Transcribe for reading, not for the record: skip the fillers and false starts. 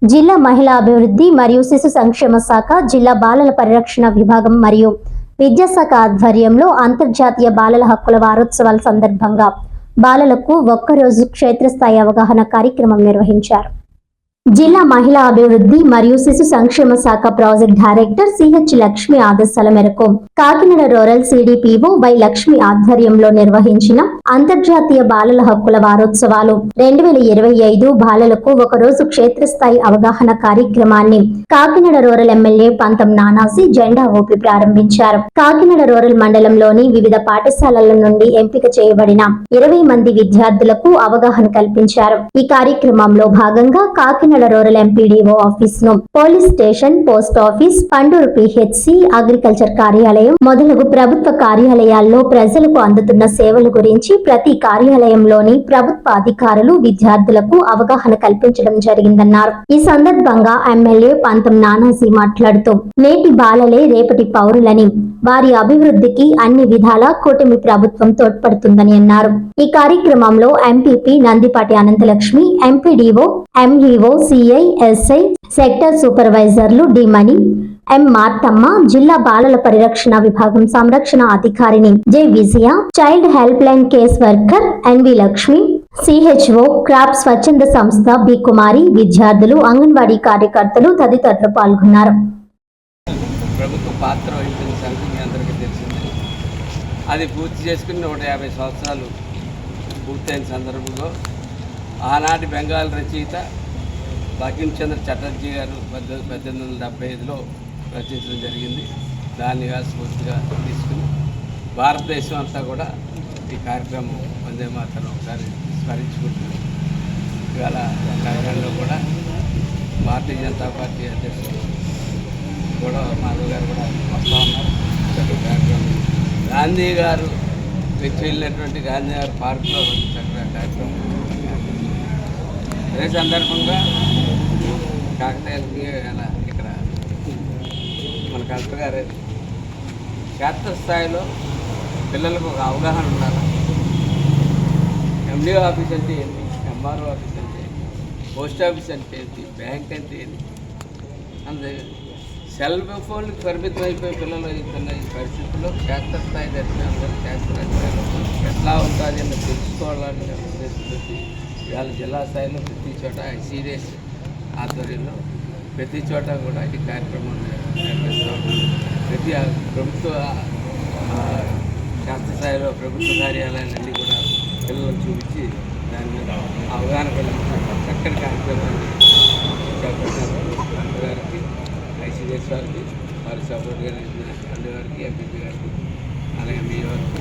జిల్లా మహిళా అభివృద్ధి మరియు శిశు సంక్షేమ శాఖ, జిల్లా బాలల పరిరక్షణ విభాగం మరియు విద్యాశాఖ ఆధ్వర్యంలో అంతర్జాతీయ బాలల హక్కుల వారోత్సవాల సందర్భంగా బాలలకు ఒక్కరోజు క్షేత్రస్థాయి అవగాహన కార్యక్రమం నిర్వహించారు. జిల్లా మహిళా అభివృద్ధి మరియు శిశు సంక్షేమ శాఖ ప్రాజెక్ట్ డైరెక్టర్ సిహెచ్ లక్ష్మి ఆదేశాల మేరకు Kakinada rural CDPO Y Lakshmi ఆధ్వర్యంలో నిర్వహించిన అంతర్జాతీయ బాలల హక్కుల వారోత్సవాలు 2025 బాలలకు ఒకరోజు క్షేత్రస్థాయి అవగాహన కార్యక్రమాన్ని కాకినాడ రూరల్ ఎమ్మెల్యే పంతం నానాజీ జెండా ఊపి ప్రారంభించారు. కాకినాడ రూరల్ మండలంలోని వివిధ పాఠశాలల నుండి ఎంపిక చేయబడిన 20 మంది విద్యార్థులకు అవగాహన కల్పించారు. ఈ కార్యక్రమంలో భాగంగా కాకినాడ రూరల్ ఎంపీడీఓ ఆఫీస్ ను, police station, post office, Panduru PHC, agriculture కార్యాలయం మొదలగు ప్రభుత్వ కార్యాలయాల్లో ప్రజలకు అందుతున్న సేవల గురించి ప్రతి కార్యాలయంలోని ప్రభుత్వ అధికారులు విద్యార్థులకు అవగాహన కల్పించడం జరిగిందన్నారు. ఈ సందర్భంగా ఎమ్మెల్యే పంతం నానాజీ మాట్లాడుతూ నేటి బాలలే రేపటి పౌరులని, వారి అభివృద్ధికి అన్ని విధాలా కూటమి ప్రభుత్వం తోడ్పడుతుందని అన్నారు. ఈ కార్యక్రమంలో MPP Nandipati Anantalakshmi, MPDO, MEO, CI, SI, sector సూపర్వైజర్లు డి మణి, ఎం మార్తమ్మ, జిల్లా బాలల పరిరక్షణ విభాగం సంరక్షణ అధికారిని J Vijaya, child help line case worker NV Lakshmi, CHO, CROP స్వచ్ఛంద సంస్థ బి కుమారి, విద్యార్థులు, అంగన్వాడీ కార్యకర్తలు తదితరులు పాల్గొన్నారు. ప్రభుత్వ పాత్ర వహించిన సంగతి మీ అందరికీ తెలిసింది. అది పూర్తి చేసుకుని 150 సంవత్సరాలు పూర్తయిన సందర్భంలో ఆనాటి బెంగాల్ రచయిత బంకించంద్ర చటర్జీ గారు 1875లో రచించడం జరిగింది. దాన్ని స్ఫూర్తిగా తీసుకుని భారతదేశం అంతా కూడా ఈ కార్యక్రమం వందే మాతరం ఒకసారి స్మరించుకుంటుంది. ఇవాళ కాకినాడలో కూడా భారతీయ జనతా పార్టీ అధ్యక్షులు కూడా మాధవ్ గారు కూడా వస్తూ ఉన్నారు. కార్యక్రమం గాంధీ గారు తెచ్చి వెళ్ళినటువంటి గాంధీ గారు పార్కులో చక్కగా కార్యక్రమం. అదే సందర్భంగా కాకతీయులకి ఇక్కడ మన కలెక్టర్ గారు క్షేత్రస్థాయిలో పిల్లలకు ఒక అవగాహన ఉండాలి. ఎండిఓ ఆఫీస్ అంటే ఏంటి, ఎంఆర్ఓ ఆఫీస్ అంటే ఏంటి, పోస్ట్ ఆఫీస్ అంటే ఏంటి, బ్యాంక్ అంటే ఏంటి, అంతే సెల్ ఫోన్లకు పరిమితం అయిపోయి పిల్లలు అవుతున్న ఈ పరిస్థితుల్లో క్షేత్రస్థాయి దర్శనాలు క్షేత్రస్థాయిలో ఎట్లా ఉంటుంది అని తెలుసుకోవాలని ఉద్దేశంతో ఇవాళ జిల్లా స్థాయిలో ప్రతి చోట ఐసీడీఎస్ ఆధ్వర్యంలో ప్రతి చోట కూడా ఈ కార్యక్రమం నిర్వహిస్తూ ఉంటాం. ప్రతి ప్రభుత్వ క్షేత్రస్థాయిలో ప్రభుత్వ కార్యాలయాలన్నీ కూడా పిల్లలకు చూపించి దాని మీద అవగాహన కలిగించిన చక్కటి కార్యక్రమాన్ని చేపట్టారు. గారికి, ఐసీడీఎస్ వారికి, వారి సపోర్ట్ గారికి, గారికి, ఎంపీపీ గారికి, అలాగే మీ వారికి